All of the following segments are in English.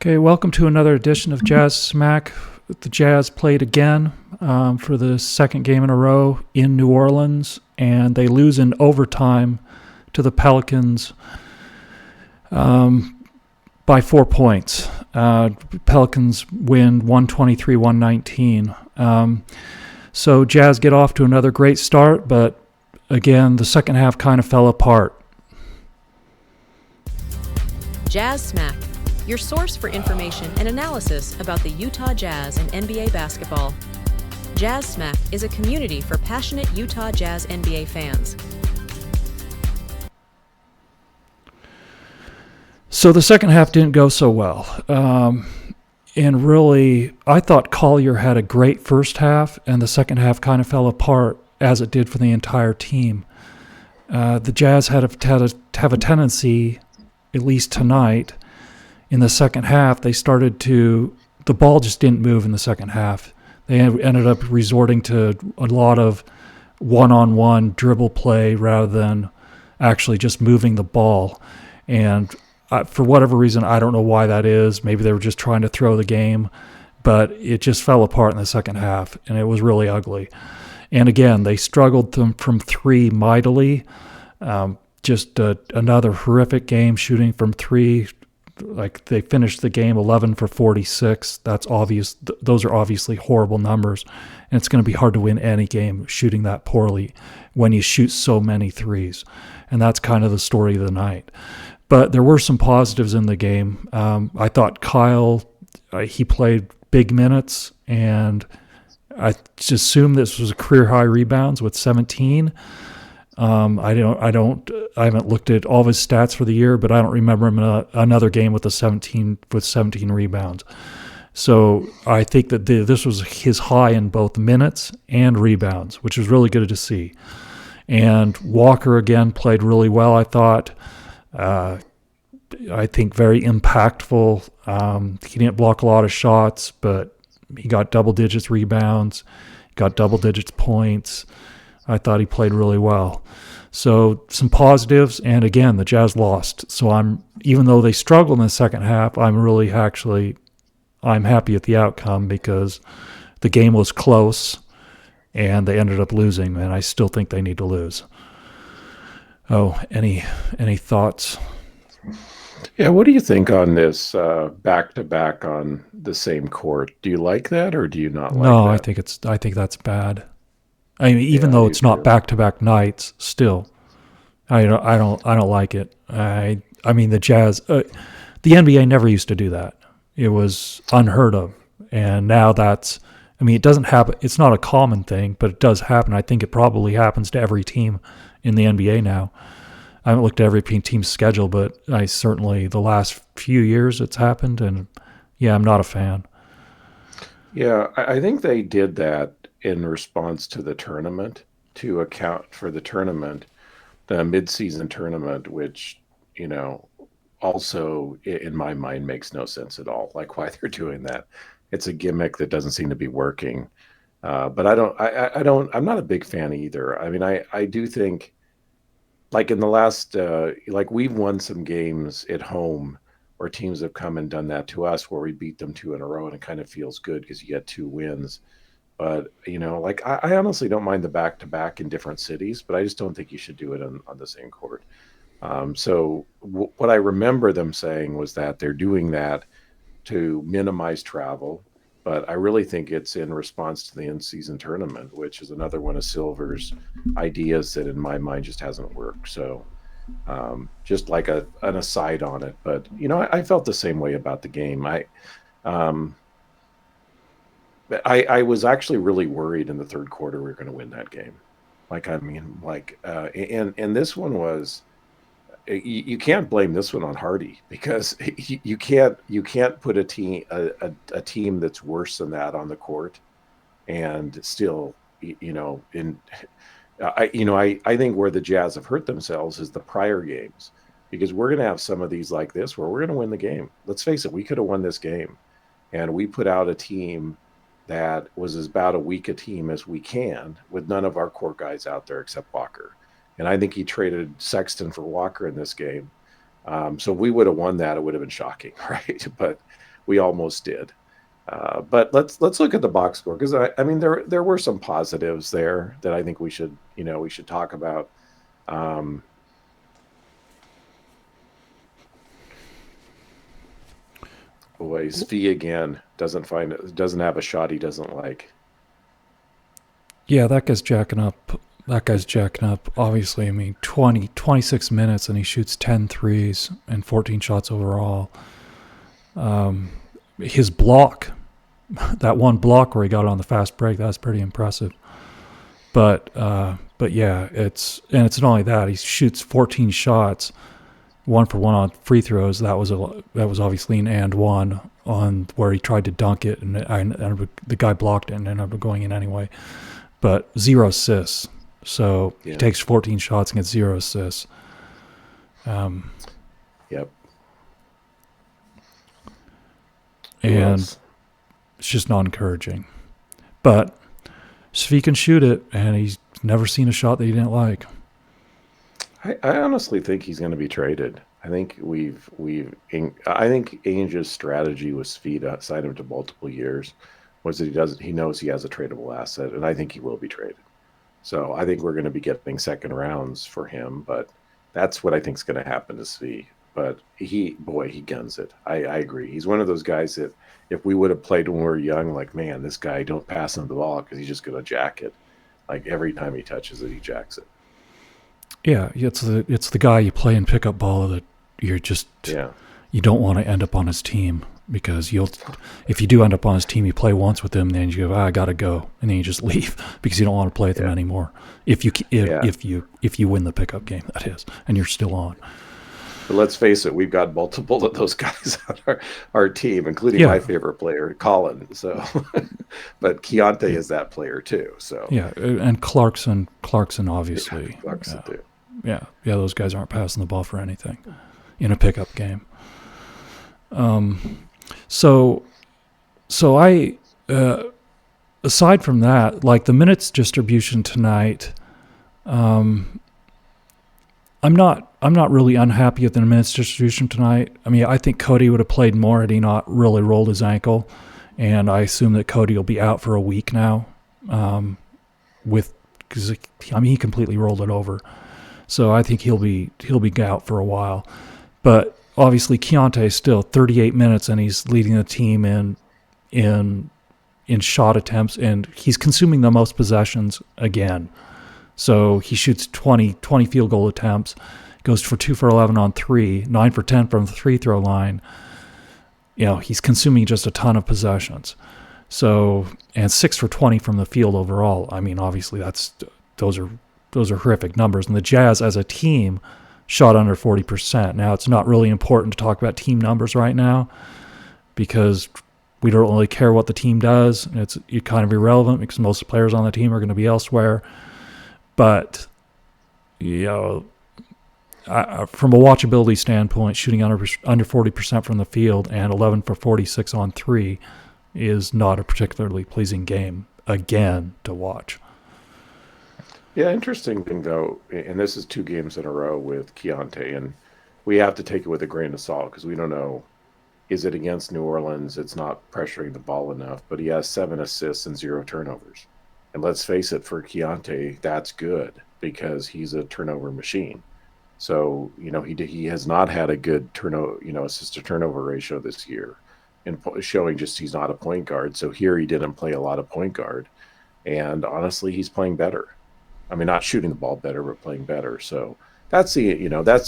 Okay, welcome to another edition of Jazz Smack. The Jazz played again for the second game in a row in New Orleans, and they lose in overtime to the Pelicans by 4 points. Pelicans win 123-119. So Jazz get off to another great start, but again, the second half kind of fell apart. Jazz Smack, your source for information and analysis about the Utah Jazz and NBA basketball. Jazz Smack is a community for passionate Utah Jazz NBA fans. So the second half didn't go so well. And really, I thought Collier had a great first half, and the second half kind of fell apart, as it did for the entire team. The Jazz have a tendency, at least tonight, in the second half, the ball just didn't move in the second half. They ended up resorting to a lot of one-on-one dribble play rather than actually just moving the ball. And for whatever reason, I don't know why that is. Maybe they were just trying to throw the game, but it just fell apart in the second half, and it was really ugly. And again, they struggled from three mightily. Another horrific game shooting from three. Like, they finished the game 11 for 46. That's obvious. Those are obviously horrible numbers, and it's going to be hard to win any game shooting that poorly when you shoot so many threes. And that's kind of the story of the night. But there were some positives in the game. I thought Kyle, he played big minutes, and I just assumed this was a career high rebounds with 17. I haven't looked at all of his stats for the year, but I don't remember him in another game with 17 rebounds. So I think that this was his high in both minutes and rebounds, which was really good to see. And Walker again played really well, I thought. I think very impactful. He didn't block a lot of shots, but he got double digits rebounds, got double digits points. I thought he played really well. So some positives, and again, the Jazz lost. So even though they struggled in the second half, I'm happy at the outcome because the game was close and they ended up losing, and I still think they need to lose. Oh, any thoughts? Yeah, what do you think on this back-to-back on the same court? Do you like that, or do you not like that? No, I think that's bad. I mean, even though it's not back-to-back nights, still, I don't like it. I mean, the Jazz, the NBA never used to do that. It was unheard of, and now it doesn't happen. It's not a common thing, but it does happen. I think it probably happens to every team in the NBA now. I haven't looked at every team's schedule, but the last few years it's happened, and yeah, I'm not a fan. Yeah, I think they did that in response to the tournament, to account for the tournament, the mid-season tournament, which, also in my mind makes no sense at all, like why they're doing that. It's a gimmick that doesn't seem to be working. But I'm not a big fan either. I mean, I do think, like in the last, we've won some games at home where teams have come and done that to us, where we beat them 2 in a row, and it kind of feels good because you get 2 wins. But, I honestly don't mind the back-to-back in different cities, but I just don't think you should do it on the same court. What I remember them saying was that they're doing that to minimize travel, but I really think it's in response to the in-season tournament, which is another one of Silver's ideas that in my mind just hasn't worked. So just like an aside on it. But, I felt the same way about the game. I was actually really worried in the third quarter we were going to win that game. And this one was, you can't blame this one on Hardy, because you can't put a team that's worse than that on the court and still, I think where the Jazz have hurt themselves is the prior games, because we're going to have some of these like this where we're going to win the game. Let's face it, we could have won this game, and we put out a team that was as about a weak a team as we can, with none of our core guys out there except Walker. And I think he traded Sexton for Walker in this game. So if we would have won that, it would have been shocking, right? But we almost did. But let's look at the box score, because I mean there were some positives there that I think we should talk about. Um, Boys, Fee again doesn't have a shot he doesn't like. Yeah, that guy's jacking up. That guy's jacking up. Obviously, I mean, 26 minutes and he shoots 10 threes and 14 shots overall. His block, that one block where he got it on the fast break, that's pretty impressive. But yeah, it's not only that, he shoots 14 shots, 1-for-1 on free throws. That was obviously an and one on where he tried to dunk it, and the guy blocked it and ended up going in anyway. But 0 assists. So he takes 14 shots and gets 0 assists. Yep. And it's just not encouraging. But Svi can shoot it, and he's never seen a shot that he didn't like. I honestly think he's going to be traded. I think I think Ainge's strategy with Svi to sign him to multiple years was that he knows he has a tradable asset, and I think he will be traded. So I think we're going to be getting second rounds for him, but that's what I think is going to happen to Svi. But he guns it. I agree. He's one of those guys that if we would have played when we were young, like, man, this guy, don't pass him the ball because he's just going to jack it. Like every time he touches it, he jacks it. Yeah, it's the guy you play in pickup ball that you're just you don't want to end up on his team, because if you do end up on his team, you play once with him, then you go, I gotta go, and then you just leave because you don't want to play with them anymore. If you win the pickup game, that is, and you're still on. But let's face it, we've got multiple of those guys on our team, including my favorite player, Colin. So, but Keontae is that player too. So and Clarkson obviously. Clarkson too. Yeah, those guys aren't passing the ball for anything in a pickup game. So I, aside from that, like the minutes distribution tonight, I'm not really unhappy with the minutes distribution tonight. I mean, I think Cody would have played more had he not really rolled his ankle, and I assume that Cody will be out for a week now. Because he completely rolled it over. So I think he'll be out for a while. But obviously Keontae is still 38 minutes and he's leading the team in shot attempts, and he's consuming the most possessions again. So he shoots 20 field goal attempts, goes for 2 for 11 on 3, 9 for 10 from the free throw line. He's consuming just a ton of possessions. So, and 6 for 20 from the field overall. I mean, obviously those are horrific numbers. And the Jazz as a team shot under 40%. Now, it's not really important to talk about team numbers right now because we don't really care what the team does. It's kind of irrelevant because most of the players on the team are going to be elsewhere. But, from a watchability standpoint, shooting under 40% from the field and 11 for 46 on 3 is not a particularly pleasing game, again, to watch. Yeah, interesting thing, though, and this is 2 games in a row with Keontae, and we have to take it with a grain of salt because we don't know, is it against New Orleans? It's not pressuring the ball enough, but he has 7 assists and 0 turnovers. And let's face it, for Keontae, that's good because he's a turnover machine. So, he has not had a good assist to turnover ratio this year, and showing just he's not a point guard. So here he didn't play a lot of point guard, and honestly, he's playing better. I mean, not shooting the ball better, but playing better. So that's the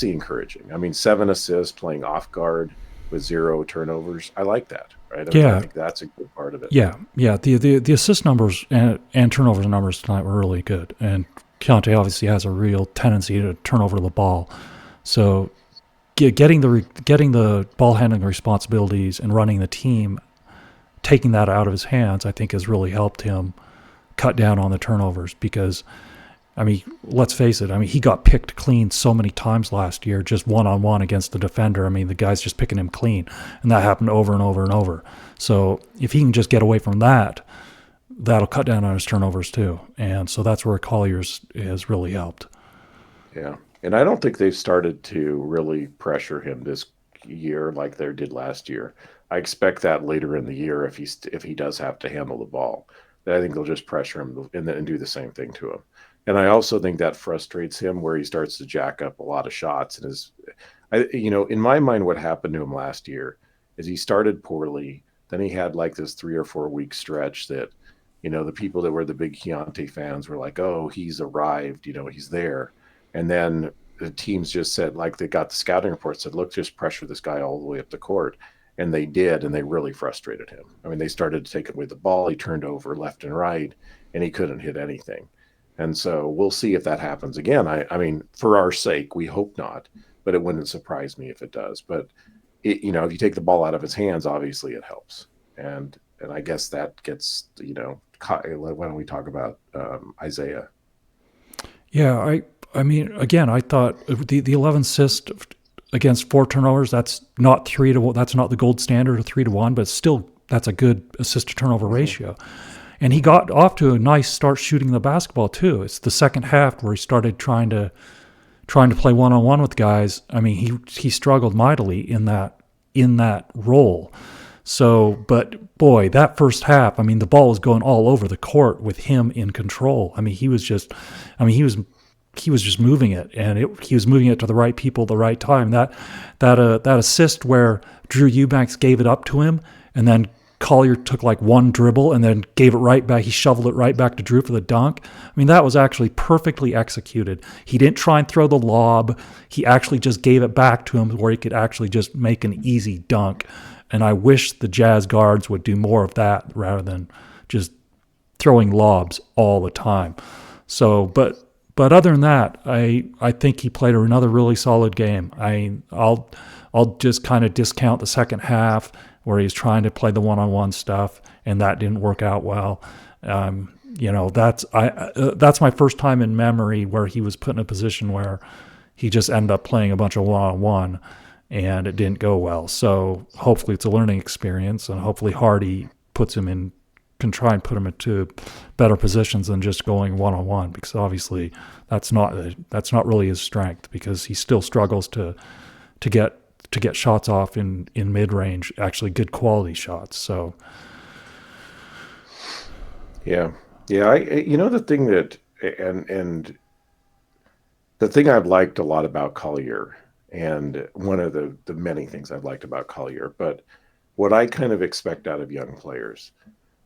encouraging. I mean, 7 assists, playing off guard with 0 turnovers. I like that, right? I think that's a good part of it. Yeah. The assist numbers and turnovers numbers tonight were really good. And Keontae obviously has a real tendency to turn over the ball. So getting the ball handling responsibilities and running the team, taking that out of his hands, I think has really helped him cut down on the turnovers because, I mean, let's face it. I mean, he got picked clean so many times last year, just one-on-one against the defender. I mean, the guy's just picking him clean, and that happened over and over and over. So if he can just get away from that, that'll cut down on his turnovers too. And so that's where Collier's has really helped. Yeah, and I don't think they've started to really pressure him this year like they did last year. I expect that later in the year if he does have to handle the ball, that I think they'll just pressure him and do the same thing to him. And I also think that frustrates him where he starts to jack up a lot of shots and in my mind, what happened to him last year is he started poorly. Then he had like this 3 or 4 week stretch that, the people that were the big Keontae fans were like, oh, he's arrived, he's there. And then the teams just said, like, they got the scouting report, said, look, just pressure this guy all the way up the court. And they did, and they really frustrated him. I mean, they started to take away the ball. He turned over left and right, and he couldn't hit anything. And so we'll see if that happens again. I mean, for our sake, we hope not, but it wouldn't surprise me if it does. But, if you take the ball out of his hands, obviously it helps. And I guess that gets, why don't we talk about Isaiah? Yeah, I mean, again, I thought the 11 assists against 4 turnovers, that's not 3-1. That's not the gold standard of 3-1, but still, that's a good assist to turnover ratio. And he got off to a nice start shooting the basketball too. It's the second half where he started trying to play one-on-one with guys. I mean, he struggled mightily in that role. So, but boy, that first half, I mean, the ball was going all over the court with him in control. I mean, he was just moving it, and he was moving it to the right people at the right time. That assist where Drew Eubanks gave it up to him, and then Collier took like one dribble and then gave it right back. He shoveled it right back to Drew for the dunk. I mean, that was actually perfectly executed. He didn't try and throw the lob. He actually just gave it back to him where he could actually just make an easy dunk. And I wish the Jazz guards would do more of that rather than just throwing lobs all the time. So, but other than that, I think he played another really solid game. I'll just kind of discount the second half where he's trying to play the one-on-one stuff, and that didn't work out well. That's my first time in memory where he was put in a position where he just ended up playing a bunch of one-on-one, and it didn't go well. So hopefully it's a learning experience, and hopefully Hardy can try and put him into better positions than just going one-on-one, because obviously that's not really his strength, because he still struggles to get shots off in mid-range, actually good quality shots. So yeah. The thing that and the thing I've liked a lot about Collier, and one of the many things I've liked about Collier, but what I kind of expect out of young players,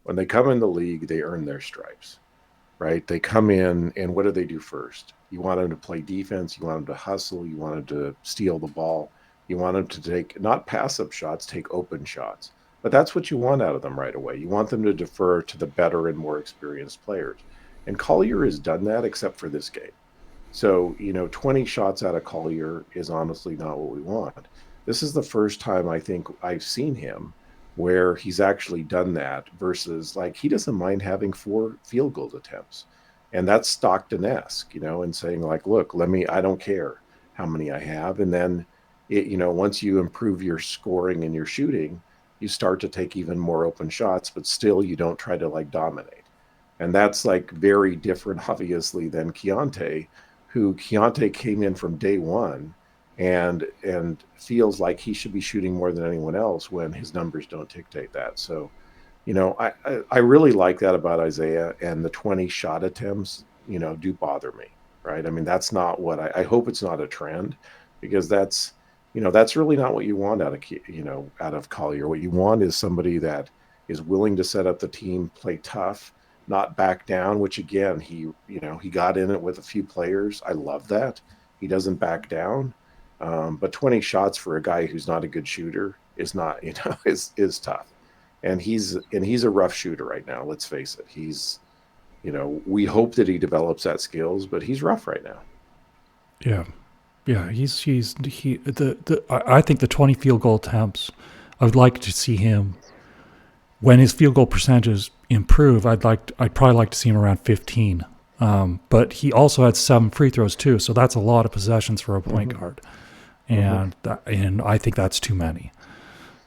when they come in the league, they earn their stripes, right? They come in, and what do they do first? You want them to play defense, you want them to hustle, you want them to steal the ball. You want them to take, not pass-up shots, take open shots. But that's what you want out of them right away. You want them to defer to the better and more experienced players. And Collier has done that except for this game. So, 20 shots out of Collier is honestly not what we want. This is the first time I think I've seen him where he's actually done that versus, like, he doesn't mind having 4 field goal attempts. And that's Stockton-esque, and saying, like, look, I don't care how many I have. And then, once you improve your scoring and your shooting, you start to take even more open shots, but still you don't try to like dominate. And that's like very different, obviously, than Keontae, who Keontae came in from day one and feels like he should be shooting more than anyone else when his numbers don't dictate that. So, I really like that about Isaiah, and the 20 shot attempts, do bother me, right? I mean, that's not what I hope it's not a trend, because that's really not what you want out of Collier. What you want is somebody that is willing to set up the team, play tough, not back down, which again, he got in it with a few players. I love that. He doesn't back down. But 20 shots for a guy who's not a good shooter is not, is tough. And he's a rough shooter right now. Let's face it. He's, we hope that he develops that skills, but he's rough right now. Yeah. Yeah, I think the 20 field goal attempts, I would like to see him, when his field goal percentages improve, I'd probably like to see him around 15. But he also had 7 free throws too, so that's a lot of possessions for a point guard, and I think that's too many.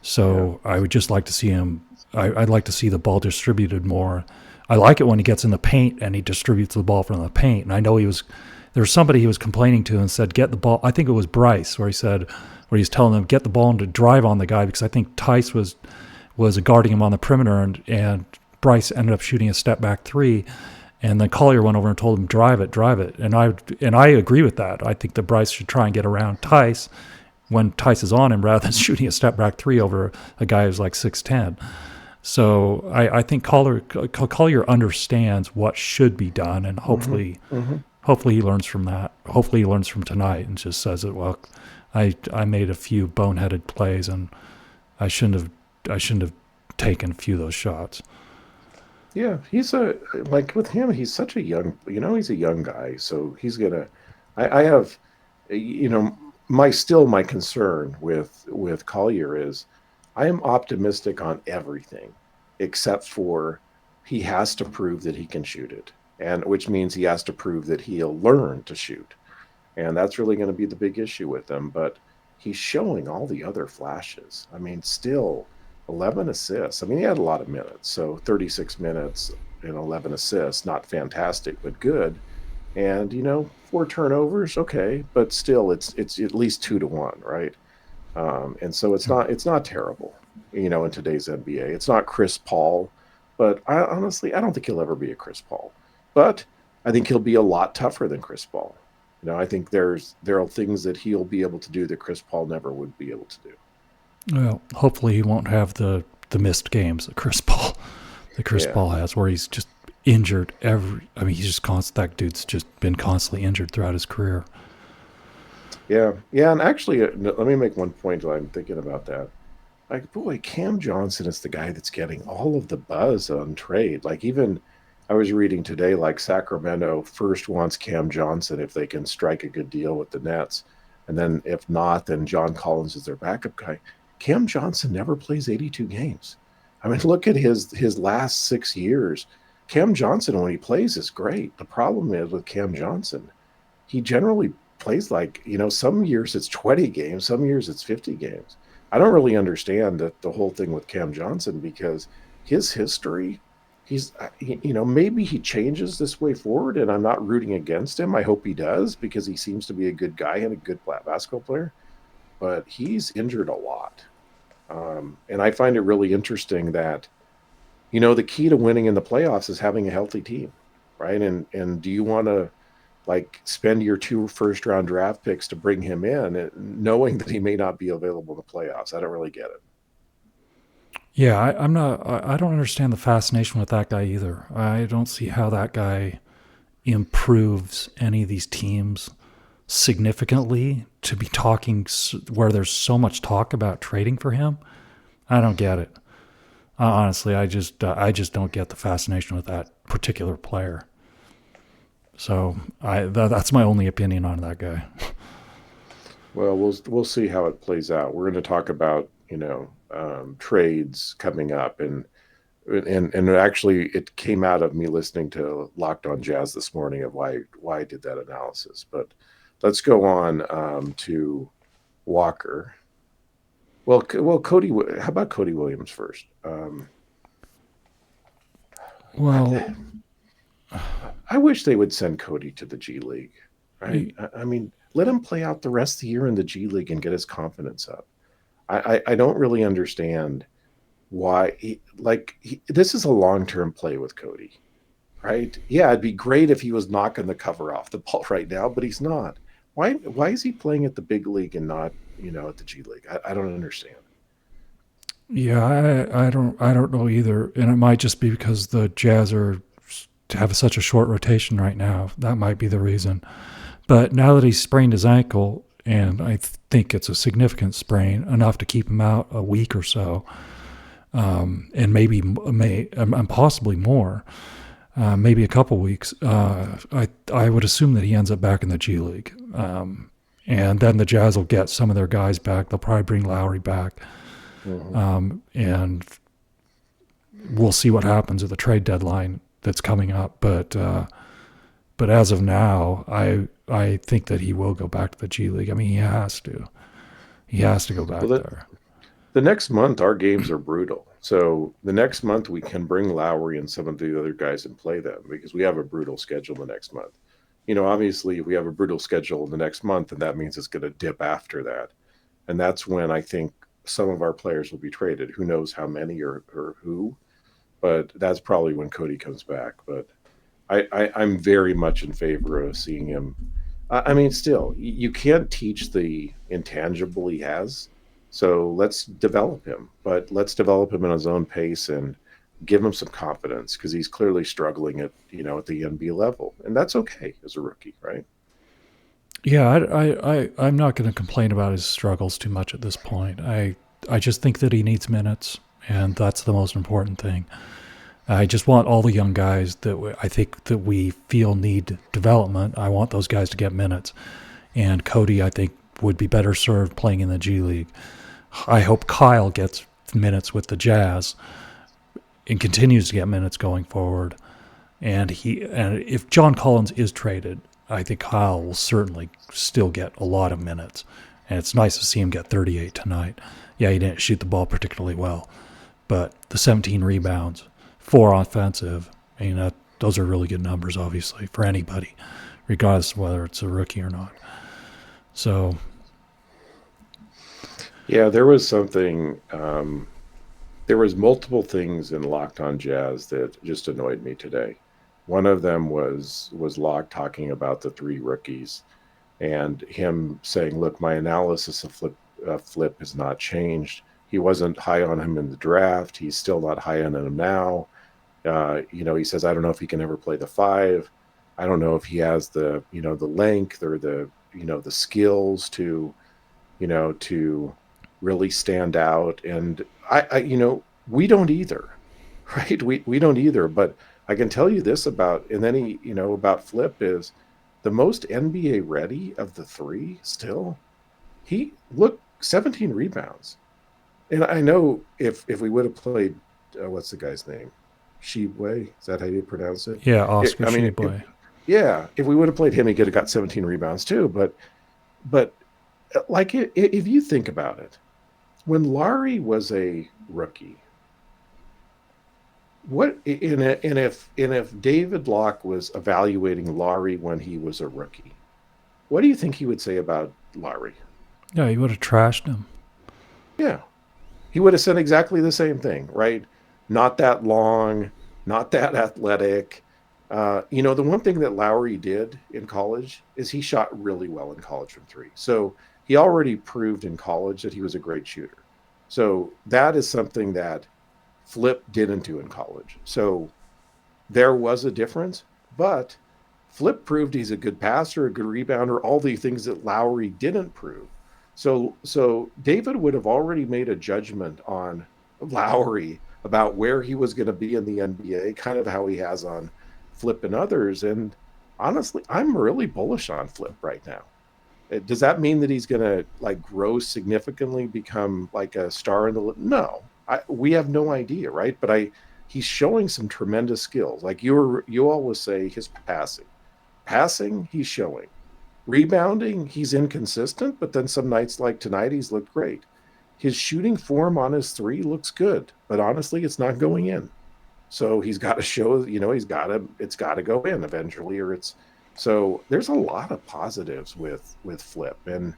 So I would just like to see him. I'd like to see the ball distributed more. I like it when he gets in the paint and he distributes the ball from the paint. And I know there was somebody he was complaining to and said, get the ball. I think it was Bryce where he's telling them, get the ball and to drive on the guy, because I think Tice was guarding him on the perimeter, and Bryce ended up shooting a step back three. And then Collier went over and told him, drive it. And I agree with that. I think that Bryce should try and get around Tice when Tice is on him rather than shooting a step back three over a guy who's like 6'10". So I think Collier understands what should be done, and hopefully he learns from that. Hopefully he learns from tonight and just says that, well, I made a few boneheaded plays and I shouldn't have taken a few of those shots. Yeah, with him, he's such a young, he's a young guy, so he's gonna. I have, my concern with Collier is, I am optimistic on everything, except for he has to prove that he can shoot it, and which means he has to prove that he'll learn to shoot, and that's really going to be the big issue with him. But he's showing all the other flashes. I mean, still 11 assists. I mean, he had a lot of minutes, so 36 minutes and 11 assists, not fantastic, but good. And 4 turnovers, okay, but still, it's at least 2-1, right? And so it's not terrible, in today's NBA. It's not Chris Paul, but I don't think he'll ever be a Chris Paul. But I think he'll be a lot tougher than Chris Paul. I think there are things that he'll be able to do that Chris Paul never would be able to do. Well, hopefully he won't have the missed games that Chris Paul has, where he's just injured that dude's just been constantly injured throughout his career. Yeah, and actually, let me make one point while I'm thinking about that. Like, boy, Cam Johnson is the guy that's getting all of the buzz on trade. Like, even I was reading today, like, Sacramento first wants Cam Johnson if they can strike a good deal with the Nets. And then if not, then John Collins is their backup guy. Cam Johnson never plays 82 games. I mean, look at his last 6 years. Cam Johnson, when he plays, is great. The problem is with Cam Johnson, he generally plays like, some years it's 20 games, some years it's 50 games. I don't really understand the whole thing with Cam Johnson, because his history, maybe he changes this way forward, and I'm not rooting against him. I hope he does, because he seems to be a good guy and a good basketball player. But he's injured a lot. And I find it really interesting that, the key to winning in the playoffs is having a healthy team, right? And do you want to, spend your 2 first-round draft picks to bring him in, knowing that he may not be available in the playoffs? I don't really get it. Yeah, I don't understand the fascination with that guy either. I don't see how that guy improves any of these teams significantly to be talking where there's so much talk about trading for him. I don't get it. Honestly, I just don't get the fascination with that particular player. So that's my only opinion on that guy. Well, we'll see how it plays out. We're going to talk about trades coming up, and actually it came out of me listening to Locked On Jazz this morning of why I did that analysis. But let's go on to Walker. Well, Cody. How about Cody Williams first? I wish they would send Cody to the G League. Right? I mean, let him play out the rest of the year in the G League and get his confidence up. I don't really understand why. This is a long-term play with Cody, right? Yeah, it'd be great if he was knocking the cover off the ball right now, but he's not. Why is he playing at the big league and not, at the G League? I don't understand. Yeah, I don't know either, and it might just be because the Jazz have such a short rotation right now. That might be the reason. But now that he's sprained his ankle, and I think it's a significant sprain, enough to keep him out a week or so, and possibly more, maybe a couple weeks. I would assume that he ends up back in the G League, and then the Jazz will get some of their guys back. They'll probably bring Lowry back, and we'll see what happens at the trade deadline that's coming up. But as of now, I think that he will go back to the G League. I mean, he has to. He has to go back there. The next month, our games are brutal. So the next month we can bring Lowry and some of the other guys and play them because we have a brutal schedule the next month. Obviously, if we have a brutal schedule the next month, and that means it's going to dip after that. And that's when I think some of our players will be traded. Who knows how many or who, but that's probably when Cody comes back. But I'm very much in favor of seeing him. I mean, still, you can't teach the intangible he has. So let's develop him, but let's develop him in his own pace and give him some confidence because he's clearly struggling at the NBA level, and that's okay as a rookie, right? Yeah, I'm not going to complain about his struggles too much at this point. I just think that he needs minutes, and that's the most important thing. I just want all the young guys that I think that we feel need development. I want those guys to get minutes, and Cody, I think, would be better served playing in the G League. I hope Kyle gets minutes with the Jazz and continues to get minutes going forward. And if John Collins is traded, I think Kyle will certainly still get a lot of minutes. And it's nice to see him get 38 tonight. Yeah, he didn't shoot the ball particularly well, but the 17 rebounds, 4 offensive, I mean, those are really good numbers, obviously, for anybody, regardless of whether it's a rookie or not. So, yeah, there was something. There was multiple things in Locked On Jazz that just annoyed me today. One of them was Locke talking about the 3 rookies, and him saying, "Look, my analysis of Flip has not changed. He wasn't high on him in the draft. He's still not high on him now. He says, I don't know if he can ever play the 5. I don't know if he has the length or the skills to really stand out." And we don't either, right? We don't either. But I can tell you this about Flip is the most NBA ready of the 3 still. He 17 rebounds. And I know if we would have played, what's the guy's name? Shibwe? Is that how you pronounce it? Yeah, Oscar Shibwe. If we would have played him, he could have got 17 rebounds too. But like if you think about it, when Larry was a rookie, if David Locke was evaluating Larry when he was a rookie, what do you think he would say about Larry? Yeah, he would have trashed him. Yeah. He would have said exactly the same thing, right? Not that long, not that athletic. The one thing that Lowry did in college is he shot really well in college from 3. So he already proved in college that he was a great shooter. So that is something that Flip didn't do in college. So there was a difference, but Flip proved he's a good passer, a good rebounder, all the things that Lowry didn't prove. So David would have already made a judgment on Lowry about where he was going to be in the NBA, kind of how he has on Flip and others. And honestly, I'm really bullish on Flip right now. Does that mean that he's going to grow significantly, become like a star in the? No, we have no idea, right? But he's showing some tremendous skills. Like you always say, his passing, he's showing. Rebounding, he's inconsistent, but then some nights like tonight, he's looked great. His shooting form on his 3 looks good, but honestly, it's not going in. So he's got to show, it's got to go in eventually, so there's a lot of positives with Flip, and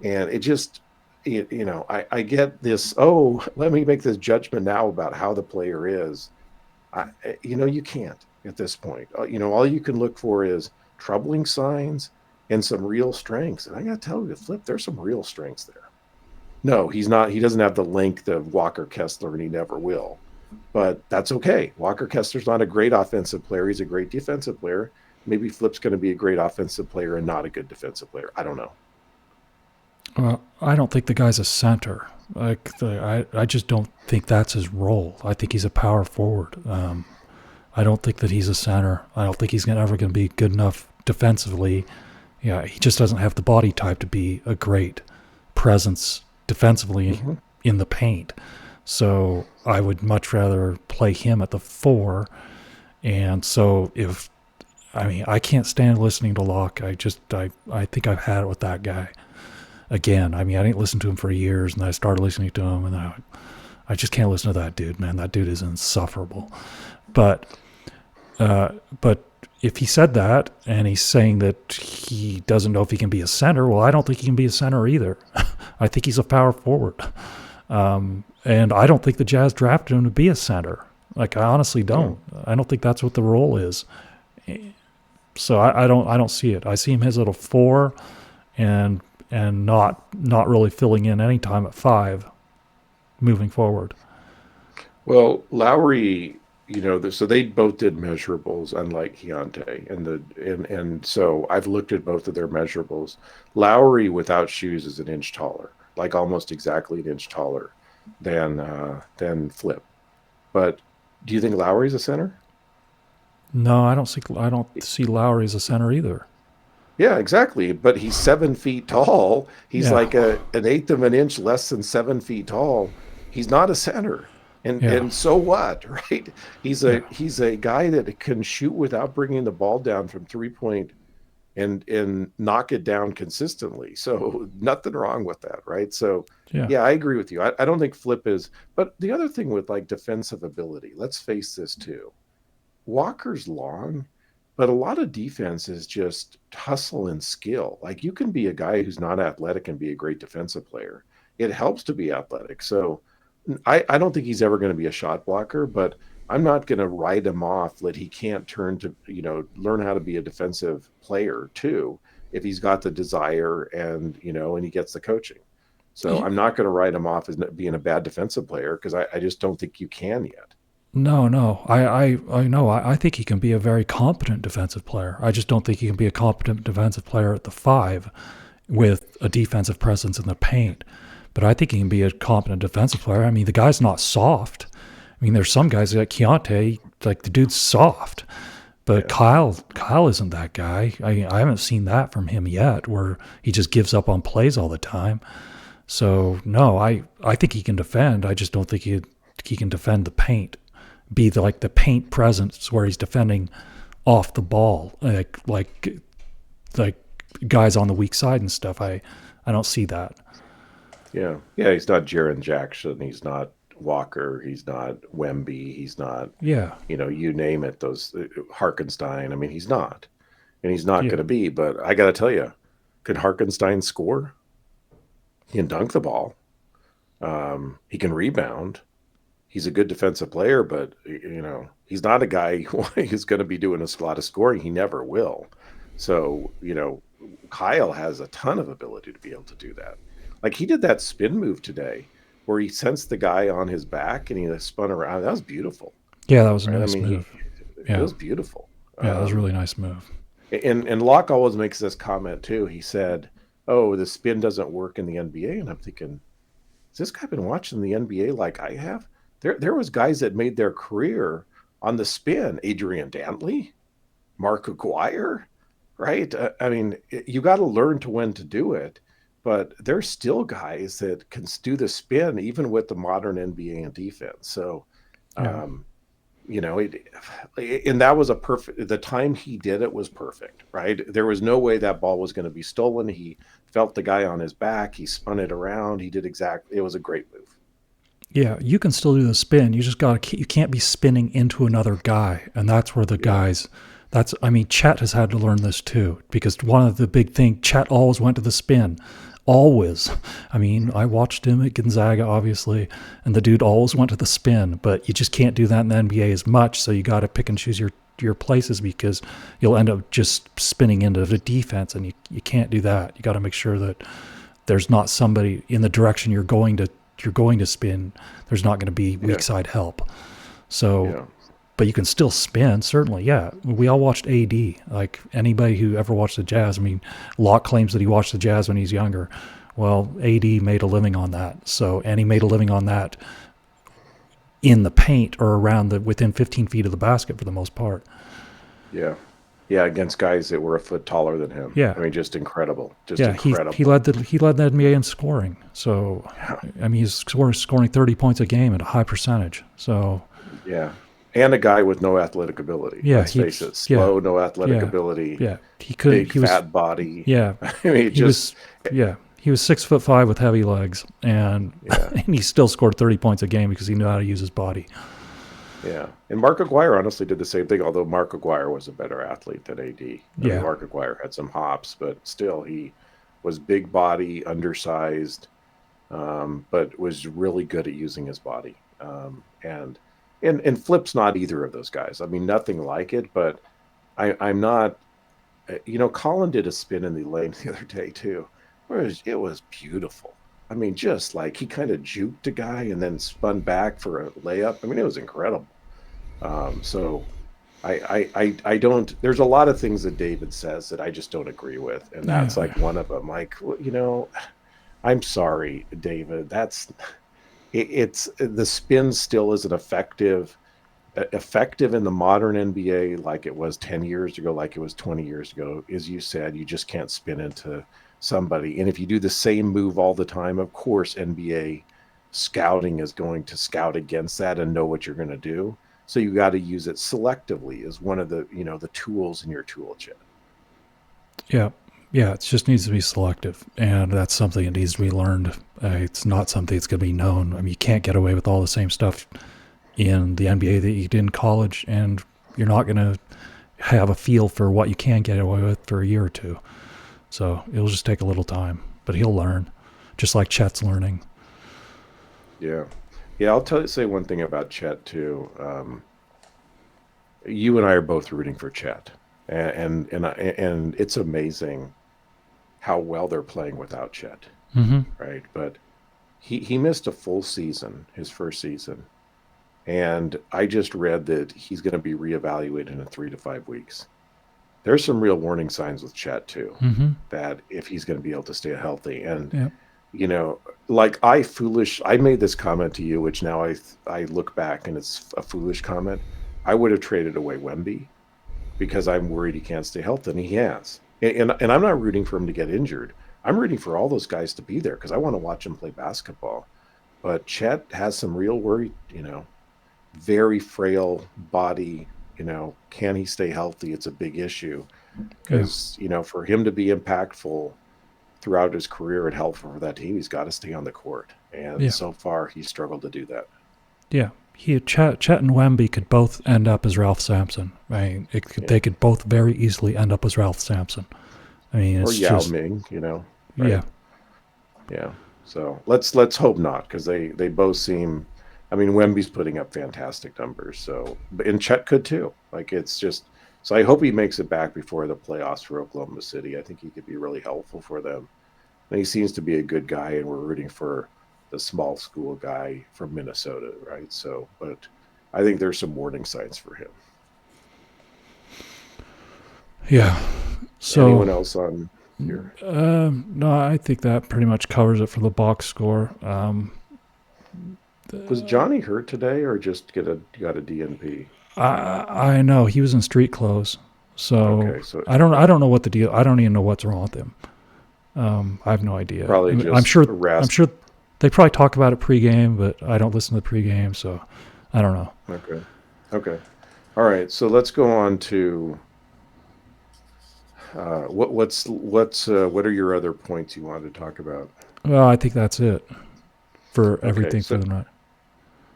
it just, I get this, let me make this judgment now about how the player is. You can't at this point. All you can look for is troubling signs and some real strengths. And I got to tell you, Flip, there's some real strengths there. No, he's not. He doesn't have the length of Walker Kessler, and he never will. But that's okay. Walker Kessler's not a great offensive player. He's a great defensive player. Maybe Flip's going to be a great offensive player and not a good defensive player. I don't know. Well, I don't think the guy's a center. I just don't think that's his role. I think he's a power forward. I don't think that he's a center. I don't think he's ever going to be good enough defensively. Yeah, he just doesn't have the body type to be a great presence defensively in the paint. So I would much rather play him at the 4. And so I can't stand listening to Locke. I think I've had it with that guy. Again, I didn't listen to him for years, and I started listening to him, and I just can't listen to that dude, man. That dude is insufferable. But if he said that and he's saying that he doesn't know if he can be a center, well, I don't think he can be a center either. I think he's a power forward. And I don't think the Jazz drafted him to be a center. Like, I honestly don't. I don't think that's what the role is. So I don't see it. I see him as a 4 and not really filling in any time at 5 moving forward. Well, Lowry, so they both did measurables, unlike Keontae, and so I've looked at both of their measurables. Lowry without shoes is an inch taller, like almost exactly an inch taller than Flip. But do you think Lowry's a center? No, I don't see Lowry as a center either. Yeah, exactly. But he's 7 feet tall. He's like an eighth of an inch less than 7 feet tall. He's not a center. And so what, right? He's a guy that can shoot without bringing the ball down from 3-point and knock it down consistently. So nothing wrong with that, right? So yeah, I agree with you. I don't think Flip is. But the other thing with like defensive ability, let's face this too. Walker's long, but a lot of defense is just hustle and skill. Like, you can be a guy who's not athletic and be a great defensive player. It helps to be athletic. So I don't think he's ever going to be a shot blocker, but I'm not going to write him off that he can't turn to, learn how to be a defensive player too, if he's got the desire and he gets the coaching. So I'm not going to write him off as being a bad defensive player, because I just don't think you can yet. No. I know. I think he can be a very competent defensive player. I just don't think he can be a competent defensive player at the 5 with a defensive presence in the paint. But I think he can be a competent defensive player. I mean, the guy's not soft. I mean, there's some guys like Keontae, like the dude's soft. But Kyle isn't that guy. I haven't seen that from him yet, where he just gives up on plays all the time. So, no, I think he can defend. I just don't think he can defend the paint. Be the paint presence where he's defending off the ball, like guys on the weak side and stuff. I don't see that. Yeah, he's not Jaren Jackson. He's not Walker. He's not Wemby. He's not. Yeah. You name it. Those Harkenstein. I mean, he's not, and he's not going to be. But I got to tell you, could Harkenstein score? He can dunk the ball. He can rebound. He's a good defensive player, but he's not a guy who's going to be doing a lot of scoring. He never will. So Kyle has a ton of ability to be able to do that. Like, he did that spin move today, where he sensed the guy on his back and he spun around. That was beautiful. Yeah, that was a nice move. It was beautiful. Yeah, that was a really nice move. And Locke always makes this comment too. He said, "Oh, the spin doesn't work in the NBA," and I'm thinking, has this guy been watching the NBA like I have? There was guys that made their career on the spin. Adrian Dantley, Mark Aguirre, right? I mean, you got to learn when to do it. But there's still guys that can do the spin even with the modern NBA and defense. So, and that was the time he did it was perfect, right? There was no way that ball was going to be stolen. He felt the guy on his back. He spun it around. He did it was a great move. Yeah, you can still do the spin. You just you can't be spinning into another guy. And that's where the guys, Chet has had to learn this too, because one of the big things, Chet always went to the spin. Always. I mean, I watched him at Gonzaga, obviously, and the dude always went to the spin, but you just can't do that in the NBA as much, so you got to pick and choose your places, because you'll end up just spinning into the defense, and you can't do that. You got to make sure that there's not somebody in the direction you're going to spin. There's not going to be weak side help. So, but you can still spin, certainly. Yeah, we all watched AD. Like, anybody who ever watched the Jazz. I mean, Locke claims that he watched the Jazz when he's younger. Well, AD made a living on that. So, and he made a living on that in the paint or around within 15 feet of the basket for the most part. Yeah, against guys that were a foot taller than him. Yeah, I mean, just incredible. Incredible. He led the NBA in scoring. So, I mean, he's scoring 30 points a game at a high percentage. So, yeah. And a guy with no athletic ability. Yeah, let's face it. Slow, no athletic ability. Yeah, fat body. Yeah, I mean, He was 6'5" with heavy legs, and, Yeah. and he still scored 30 points a game because he knew how to use his body. Yeah. And Mark Aguirre honestly did the same thing, although Mark Aguirre was a better athlete than AD. I mean, Yeah. Mark Aguirre had some hops, but still he was big body, undersized, but was really good at using his body. And Flip's not either of those guys. I mean, nothing like it, but I'm not. Colin did a spin in the lane the other day too, where it was beautiful. I mean, just like he kind of juked a guy and then spun back for a layup. I mean, it was incredible. So I don't. There's a lot of things that David says that I just don't agree with, and Yeah. that's like one of them. Like, I'm sorry, David. It's the spin still isn't effective in the modern NBA like it was 10 years ago, like it was 20 years ago. As you said, you just can't spin into somebody. And if you do the same move all the time, of course, NBA scouting is going to scout against that and know what you're going to do. So you got to use it selectively as one of the tools in your tool chest. Yeah. Yeah, it just needs to be selective, and that's something that needs to be learned. It's not something that's going to be known. I mean, you can't get away with all the same stuff in the NBA that you did in college, and you're not going to have a feel for what you can get away with for a year or two. So it'll just take a little time, but he'll learn, just like Chet's learning. Yeah. Yeah, say one thing about Chet too. You and I are both rooting for Chet, and it's amazing how well they're playing without Chet, Mm-hmm. right? But he missed a full season, his first season, and I just read that he's going to be reevaluated in 3 to 5 weeks. There's some real warning signs with Chet too, Mm-hmm. that if he's going to be able to stay healthy, and Yeah. like I made this comment to you, which now I look back and it's a foolish comment. I would have traded away Wemby because I'm worried he can't stay healthy, and he has. And I'm not rooting for him to get injured. I'm rooting for all those guys to be there because I want to watch him play basketball. But Chet has some real worry, very frail body. Can he stay healthy? It's a big issue Yeah. because, for him to be impactful throughout his career and helpful for that team, he's got to stay on the court. And Yeah. so far, he's struggled to do that. Yeah. Chet and Wemby could both end up as Ralph Sampson. Right? They could both very easily end up as Ralph Sampson. I mean, Or it's Yao just Ming, right? yeah. Yeah. So let's hope not, because they both seem. I mean, Wemby's putting up fantastic numbers. So, and Chet could too. Like, it's just. So I hope he makes it back before the playoffs for Oklahoma City. I think he could be really helpful for them. And he seems to be a good guy, and we're rooting for the small school guy from Minnesota, right? So, but I think there's some warning signs for him. Yeah. So Anyone else on here? no, I think that pretty much covers it for the box score. Was Johnny hurt today, or just got a DNP? I know he was in street clothes, so, Okay, so I don't know what the deal. I don't even know what's wrong with him. I have no idea. Probably I mean, just I'm sure. a rest. I'm sure they probably talk about it pregame, but I don't listen to the pregame, so I don't know. Okay. All right. So let's go on to what are your other points you wanted to talk about? Well, I think that's it for everything so- for the night.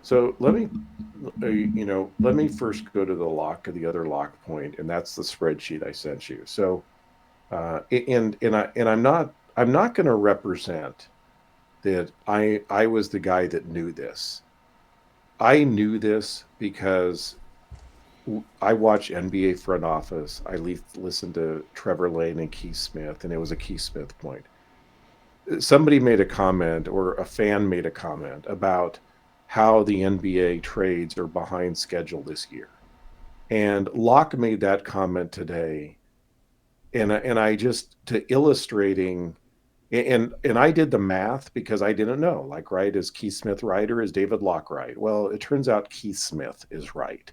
So let me first go to the other lock point, and that's the spreadsheet I sent you. So, and I'm not going to represent that I was the guy that knew this. I knew this because I watch NBA front office. I listened to Trevor Lane and Keith Smith, and it was a Keith Smith point. Somebody made a comment, or a fan made a comment about how the NBA trades are behind schedule this year. And Locke made that comment today. And I just, to illustrating, and I did the math because I didn't know, like, right, is Keith Smith right, or is David Locke right? Well, it turns out Keith Smith is right.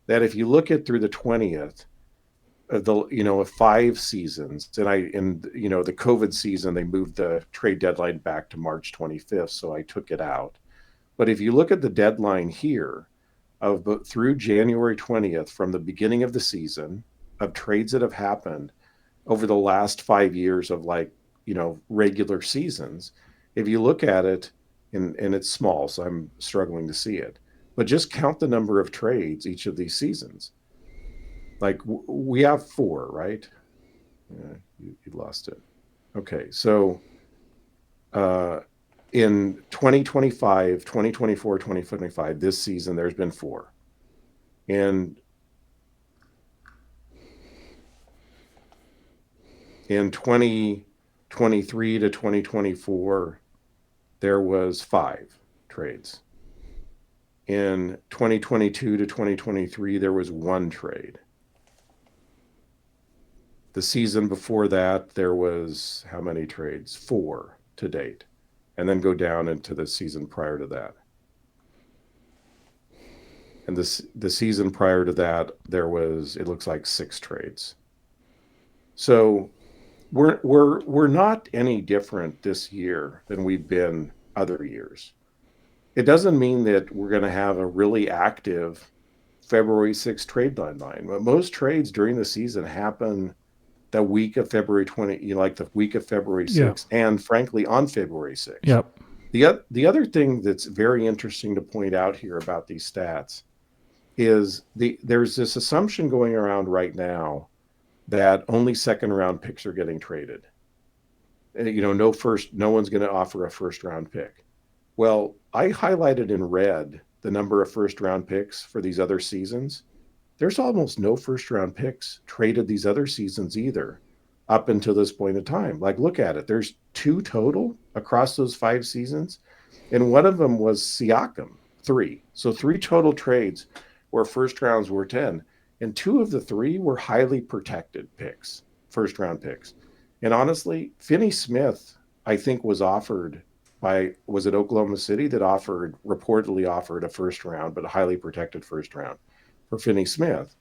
That if you look at through the 20th of of 5 seasons, and the COVID season, they moved the trade deadline back to March 25th, so I took it out. But if you look at the deadline here through January 20th, from the beginning of the season, of trades that have happened over the last 5 years, of like regular seasons. If you look at it, and it's small, so I'm struggling to see it, but just count the number of trades each of these seasons. Like we have 4, right? Yeah, you lost it. Okay, so uh, in 2025, 2024, 2025, this season, there's been 4. And in 2023 to 2024, there was 5 trades. In 2022 to 2023, there was 1 trade. The season before that, there was how many trades? 4 to date. And then go down into the season prior to that. And the season prior to that, there was, it looks like 6 trades. So we're not any different this year than we've been other years. It doesn't mean that we're going to have a really active February 6th trade deadline. But most trades during the season happen the week of February 20, like the week of February 6th, and frankly on February 6th. Yep. The other thing that's very interesting to point out here about these stats is there's this assumption going around right now that only second round picks are getting traded. No one's going to offer a first round pick. Well, I highlighted in red the number of first round picks for these other seasons. There's almost no first round picks traded these other seasons either up until this point in time. Like, look at it. There's 2 total across those 5 seasons. And one of them was Siakam, 3. So 3 total trades where first rounds were 10. And 2 of the 3 were highly protected picks, first round picks. And honestly, Finney Smith, I think, was offered was it Oklahoma City that reportedly offered a first round, but a highly protected first round for Finney Smith.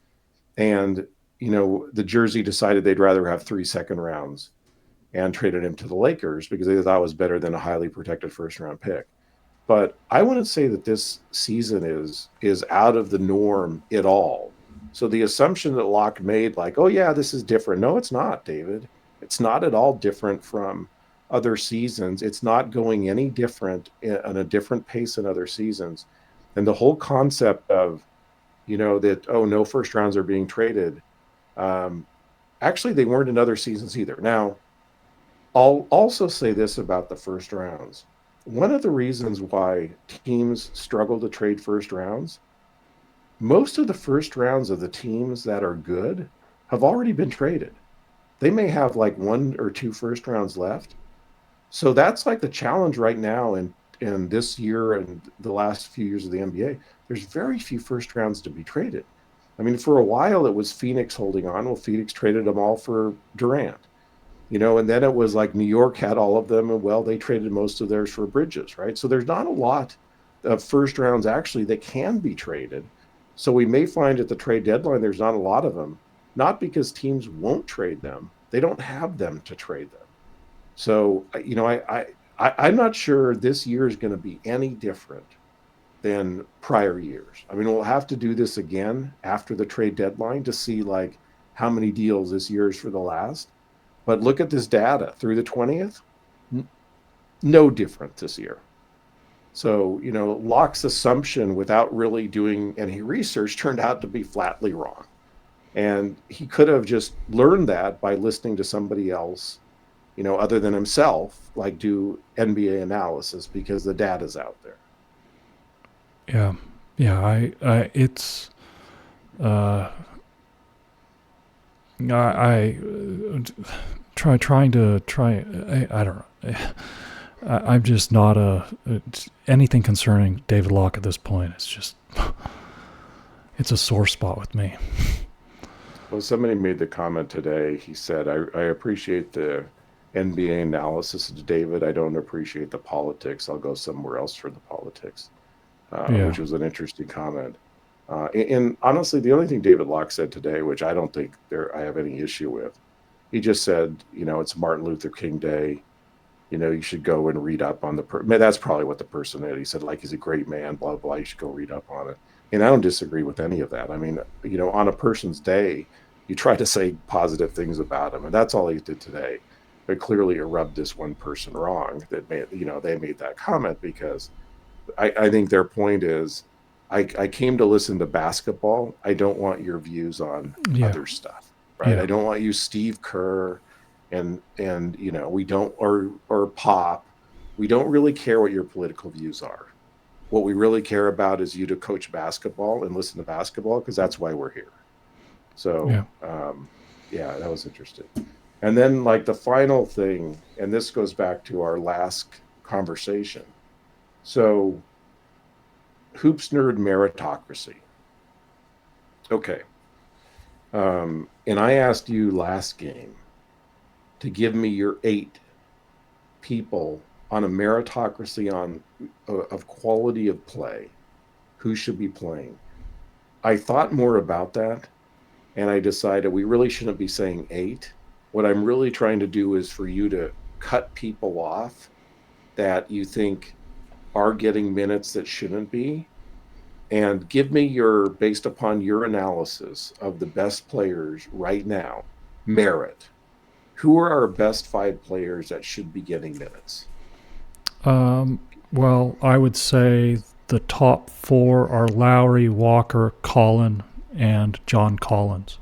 And, the Jersey decided they'd rather have 3 second rounds and traded him to the Lakers because they thought it was better than a highly protected first round pick. But I wouldn't say that this season is out of the norm at all. So the assumption that Locke made, like, oh yeah, this is different. No, it's not, David. It's not at all different from other seasons. It's not going any different on a different pace than other seasons. And the whole concept of, that, oh, no first rounds are being traded. Actually, they weren't in other seasons either. Now, I'll also say this about the first rounds. One of the reasons why teams struggle to trade first rounds, most of the first rounds of the teams that are good have already been traded. They may have like 1 or 2 first rounds left. So that's like the challenge right now in this year and the last few years of the NBA. There's very few first rounds to be traded. I mean, for a while it was Phoenix holding on. Well, Phoenix traded them all for Durant. And then it was like New York had all of them, and well, they traded most of theirs for Bridges, right? So there's not a lot of first rounds actually that can be traded. So we may find at the trade deadline there's not a lot of them, not because teams won't trade them. They don't have them to trade them. So, I'm not sure this year is going to be any different than prior years. I mean, we'll have to do this again after the trade deadline to see like how many deals this year is for the last. But look at this data through the 20th, no different this year. So, Locke's assumption without really doing any research turned out to be flatly wrong. And he could have just learned that by listening to somebody else, other than himself, like do NBA analysis, because the data's out there. Yeah. Yeah. I don't know. I'm just not anything concerning David Locke at this point. It's a sore spot with me. Well, somebody made the comment today. He said, I appreciate the NBA analysis of David. I don't appreciate the politics. I'll go somewhere else for the politics, which was an interesting comment. And honestly, the only thing David Locke said today, which I don't think I have any issue with, he just said, it's Martin Luther King Day. You should go and read up on that's probably what the person said. He said, like, he's a great man, blah, blah, you should go read up on it. And I don't disagree with any of that. I mean, on a person's day, you try to say positive things about him. And that's all he did today. but clearly it rubbed this one person wrong that made, they made that comment, because I think their point is, I came to listen to basketball. I don't want your views on Yeah. other stuff, right? Yeah. I don't want you Steve Kerr and we don't, or Pop. We don't really care what your political views are. What we really care about is you to coach basketball and listen to basketball, because that's why we're here. So, Yeah. yeah, that was interesting. And then, like, the final thing, and this goes back to our last conversation. So, hoops nerd meritocracy. Okay. And I asked you last game to give me your 8 people on a meritocracy of quality of play, who should be playing. I thought more about that, and I decided we really shouldn't be saying 8. What I'm really trying to do is for you to cut people off that you think are getting minutes that shouldn't be, and give me based upon your analysis of the best players right now, merit. Who are our best 5 players that should be getting minutes? Well, I would say the top 4 are Lowry, Walker, Collin, and John Collins.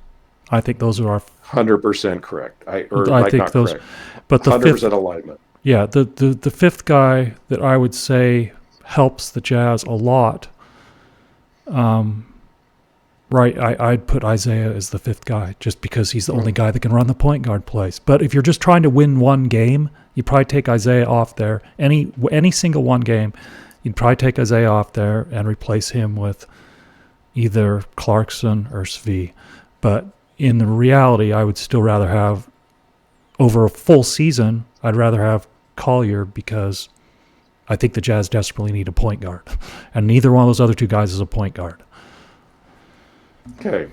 I think those are our 100% correct. I think not those, correct. but the 100% fifth, alignment. yeah, the 5th guy that I would say helps the Jazz a lot. Right, I'd put Isaiah as the 5th guy, just because he's the only guy that can run the point guard place. But if you're just trying to win one game, you probably take Isaiah off there. Any single one game, you'd probably take Isaiah off there and replace him with either Clarkson or Svi. But in the reality, I would still rather have, over a full season, I'd rather have Collier, because I think the Jazz desperately need a point guard. And neither one of those other 2 guys is a point guard. Okay.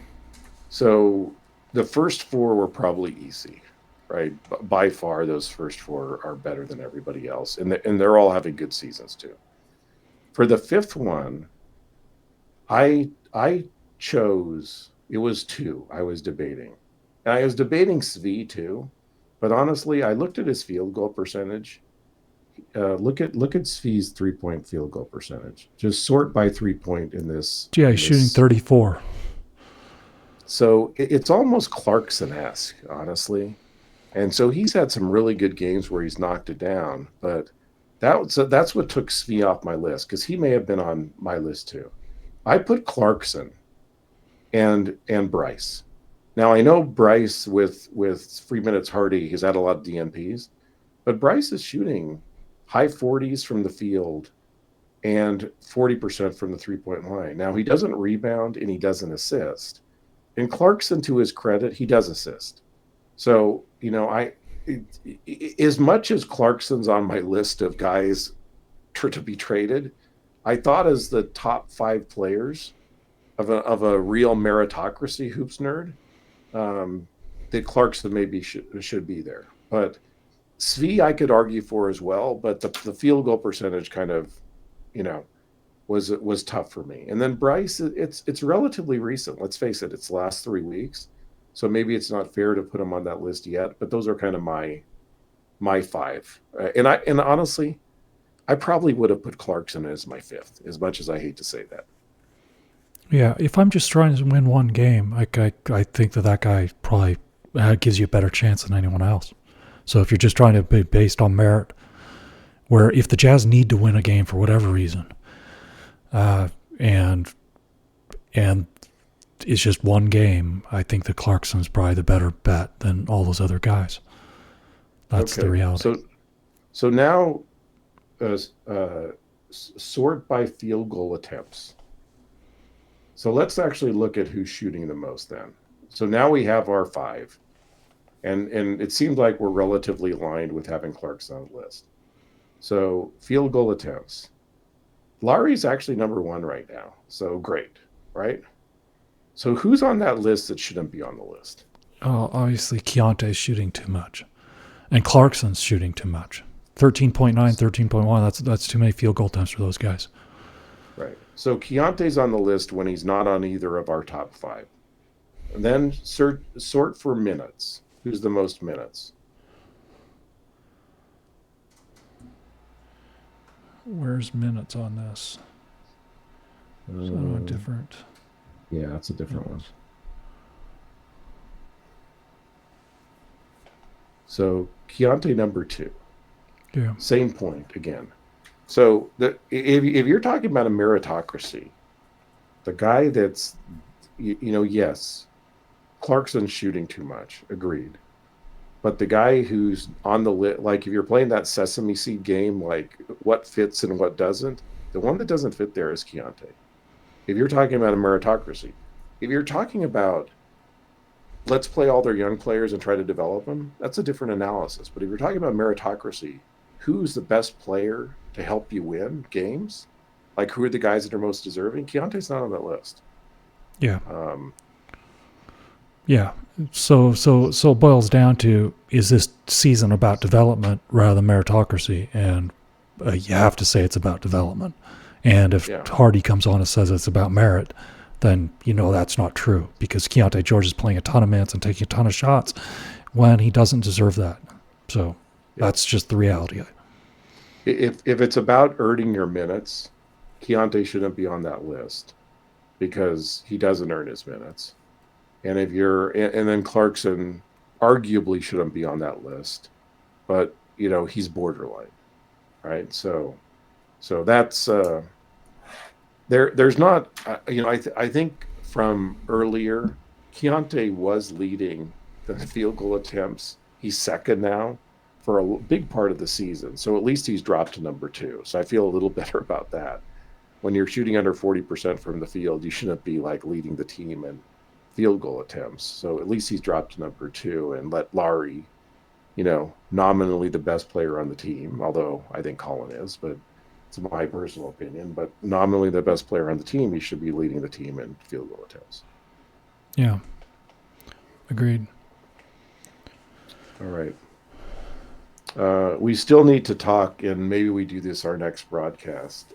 So the first 4 were probably easy, right? By far, those first 4 are better than everybody else. And they're all having good seasons too. For the 5th one, I chose, it was 2 I was debating. And I was debating Svi too. But honestly, I looked at his field goal percentage. Look at Svi's 3-point field goal percentage. Just sort by 3-point in this. Yeah, he's shooting 34. So it's almost Clarkson-esque, honestly. And so he's had some really good games where he's knocked it down. But that's what took Svi off my list, because he may have been on my list too. I put Clarkson and Bryce. Now, I know Bryce with free minutes Hardy, he's had a lot of DNPs. But Bryce is shooting high 40s from the field and 40% from the 3-point line. Now, he doesn't rebound and he doesn't assist. And Clarkson, to his credit, he does assist. So, as much as Clarkson's on my list of guys to be traded, I thought as the top 5 players of a real meritocracy hoops nerd, that Clarkson maybe should be there. But Svi I could argue for as well, but the field goal percentage kind of, was tough for me. And then Bryce, it's relatively recent. Let's face it, it's the last 3 weeks. So maybe it's not fair to put him on that list yet, but those are kind of my 5. And honestly, I probably would have put Clarkson as my 5th, as much as I hate to say that. Yeah, if I'm just trying to win one game, I think that guy probably gives you a better chance than anyone else. So if you're just trying to be based on merit, where if the Jazz need to win a game for whatever reason, and it's just one game, I think that Clarkson's probably the better bet than all those other guys. That's the reality. So now, sort by field goal attempts. So let's actually look at who's shooting the most then. So now we have our 5. And it seems like we're relatively aligned with having Clarkson on the list. So field goal attempts. Larry's actually number 1 right now. So great, right? So who's on that list that shouldn't be on the list? Oh, obviously Keontae's shooting too much. And Clarkson's shooting too much. 13.9, 13.1, that's too many field goal attempts for those guys. Right. So Keontae's on the list when he's not on either of our top 5. And then sort for minutes. Who's the most minutes? Where's minutes on this? Is that on a different? Yeah, that's a different one. So Keontae number 2. Yeah. Same point again. So if you're talking about a meritocracy, the guy that's, yes, Clarkson's shooting too much. Agreed. But the guy who's on the lit, like if you're playing that sesame seed game, like what fits and what doesn't, the one that doesn't fit there is Keontae. If you're talking about a meritocracy, if you're talking about let's play all their young players and try to develop them, that's a different analysis. But if you're talking about meritocracy, who's the best player to help you win games? Like who are the guys that are most deserving? Keontae's not on that list. Yeah. Yeah. So it boils down to, is this season about development rather than meritocracy? And you have to say it's about development. And if Hardy comes on and says it's about merit, then that's not true, because Keontae George is playing a ton of minutes and taking a ton of shots when he doesn't deserve that. So that's just the reality. If it's about earning your minutes, Keontae shouldn't be on that list because he doesn't earn his minutes. And and then Clarkson arguably shouldn't be on that list, but he's borderline, right? So that's there's not I think from earlier, Keontae was leading the field goal attempts. He's second now for a big part of the season, so at least he's dropped to number 2. So I feel a little better about that. When you're shooting under 40% from the field, you shouldn't be like leading the team in field goal attempts. So at least he's dropped to number 2 and let Larry, nominally the best player on the team, although I think Colin is, but it's my personal opinion, but nominally the best player on the team, he should be leading the team in field goal attempts. Yeah. Agreed. All right. We still need to talk, and maybe we do this our next broadcast.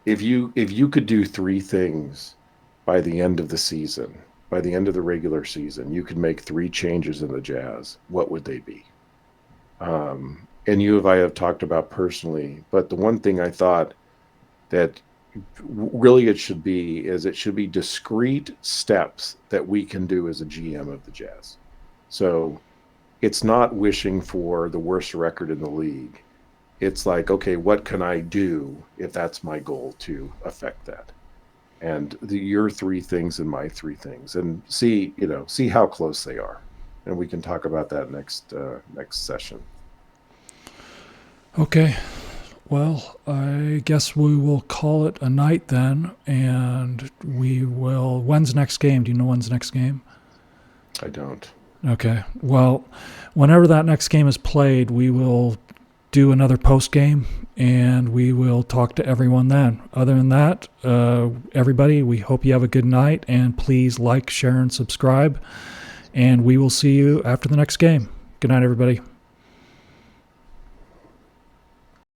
If you could do 3 things by the end of the season, by the end of the regular season, you could make 3 changes in the Jazz, what would they be? And you and I have talked about personally, but the one thing I thought that really it should be discrete steps that we can do as a GM of the Jazz. So it's not wishing for the worst record in the league. It's like, okay, what can I do if that's my goal to affect that? And your 3 things and my 3 things, and see how close they are. And we can talk about that next session. Okay. Well, I guess we will call it a night then, and we will. When's next game? Do you know when's next game? I don't. Okay. Well, whenever that next game is played, we will do another post game, and we will talk to everyone then. Other than that, everybody, we hope you have a good night, and please like, share, and subscribe. And we will see you after the next game. Good night, everybody.